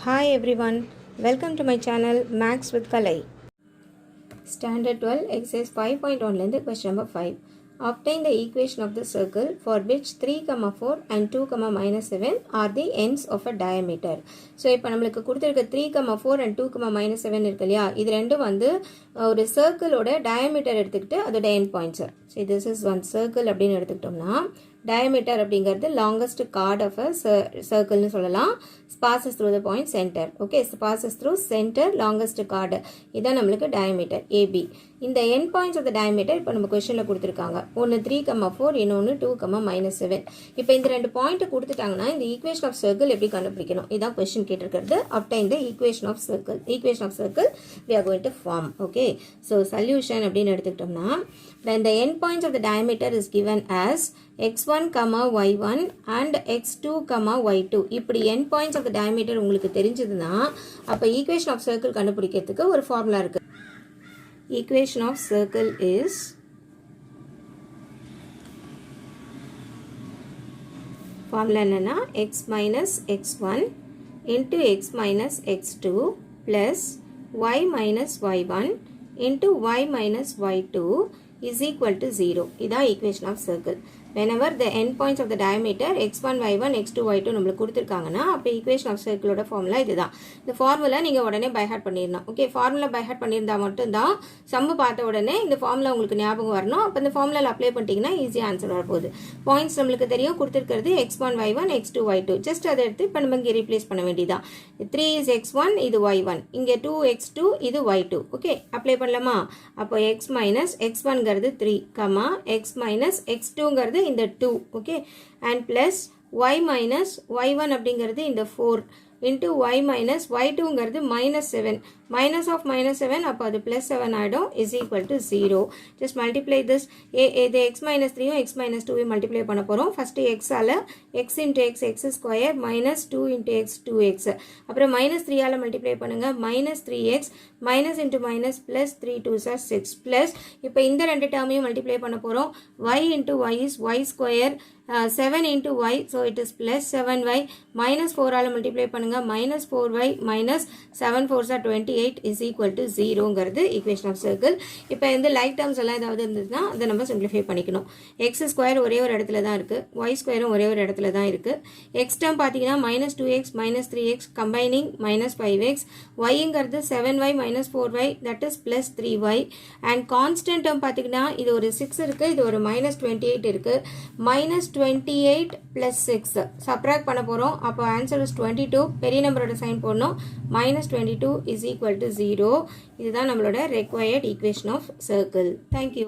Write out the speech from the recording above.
Hi everyone, welcome to my channel Max with Kalai. Standard 12 exercise 5.1 question number 5. Obtain the equation of the circle for which 3, 4 and 2, minus 7 are the ends of a diameter. So இப்போ நம்மளுக்கு கொடுத்திருக்க 3, 4 and 2, minus 7 இருக்கு இல்லையா, இது ரெண்டும் வந்து ஒரு சர்க்கிளோட diameter எடுத்துக்கிட்டு அதோட end points. So this is one circle அப்படின்னு எடுத்துக்கிட்டோம்னா diameter அப்படிங்கிறது longest chord of a circle னு சொல்லலாம். passes through the point center. Okay, so passes through center longest chord. இதான் நம்மளுக்கு diameter AB. இந்த end points of the diameter இப்போ நம்ம questionல கொடுத்திருக்காங்க. ஒன்று 3, 4 இன்னொன்று 2, minus 7. இப்போ இந்த ரெண்டு பாயிண்ட் கொடுத்துட்டாங்கன்னா இந்த equation of circle எப்படி கண்டுபிடிக்கணும்? இதான் question கேட்டிருக்கிறது. Obtain the equation of circle. Equation of circle we are going to form. Okay, so solution அப்படின்னு எடுத்துக்கிட்டோம்னா then the end points of the diameter is given as x1, y1 and x2, y2. இப்படி end points of the diameter உங்களுக்கு தெரிஞ்சதுன்னா அப்ப equation of circle கண்டுபிடிக்கிறதுக்கு ஒரு formula இருக்கு. Equation of circle is formula என்னன்னா x minus x1 into x minus x2 plus y minus y1 into y minus y2 is equal to 0. இதான் equation of circle. Whenever the end points of the diameter x1, y1, x2, y2 நம்மளுக்கு கொடுத்திருக்காங்கன்னா அப்போ equation of circle ஓட formula இதுதான். இந்த formula நீங்க உடனே by heart பண்ணிடணும். Okay, formula by heart பண்ணியிருந்தா மட்டும்தான் சம்மு பார்த்த உடனே இந்த ஃபார்முலா உங்களுக்கு ஞாபகம் வரணும். அப்போ இந்த ஃபார்முலாவில் அப்ளை பண்ணிட்டீங்கன்னா ஈஸியாக ஆன்சர் வரப்போகுது. பாயிண்ட்ஸ் நம்மளுக்கு தெரியும், கொடுத்திருக்கிறது x1, y1, x2, y2. Just அதை எடுத்து இப்போ நம்ம இங்கே ரீப்ளேஸ் பண்ண வேண்டியதான். 3 is x1, இது y1. இங்கே 2x2, இது y2. ஓகே, அப்ளை பண்ணலாமா? அப்போ x minus x1ங்கிறது 3, x minus x2ங்கிறது இந்த 2, okay, and plus y minus y1 அப்படிங்கிறது இந்த 4 into y minus y2ங்கிறது minus 7, minus of minus 7 அப்போ அது plus 7 ஆயிடும் is equal to 0. just multiply this. இது x minus 3யும் x minus 2யும் multiply பண்ண போகிறோம். first x ஆல x into x, x square minus 2 into x, 2x. அப்புறம் minus 3 ஆல multiply பண்ணுங்க, minus 3x minus into minus plus 3 2s are 6 plus இப்போ இந்த ரெண்டு டேர்மையும் multiply பண்ண போகிறோம். y into y is y square 7 into y, so it is plus 7y minus 4 ஆல multiply பண்ணுங்க, minus 4y minus 7 4s are 28 is equal to 0ங்கிறது equation of circle. இப்போ இந்த like terms எல்லாம் ஏதாவது இருந்ததுன்னா அதை நம்ம simplify பண்ணிக்கணும். x square ஒரே ஒரு இடத்துல தான் இருக்கு, y squareம் ஒரே ஒரு இடத்துல தான் இருக்கு. x term பார்த்தீங்கன்னா minus 2x minus 3x combining minus 5x, yங்கிறது 7y minus 4y that is plus 3y, and constant term பார்த்தீங்கன்னா இது ஒரு 6 இருக்கு, இது ஒரு minus 28 இருக்கு. minus 28 plus 6 subtract பண்ண போறோம். அப்போ answer is 22. பெரிய நம்பரோட சைன் போடணும். minus 22 is equal to 0. இதுதான் நம்மளோட required equation of circle. Thank you.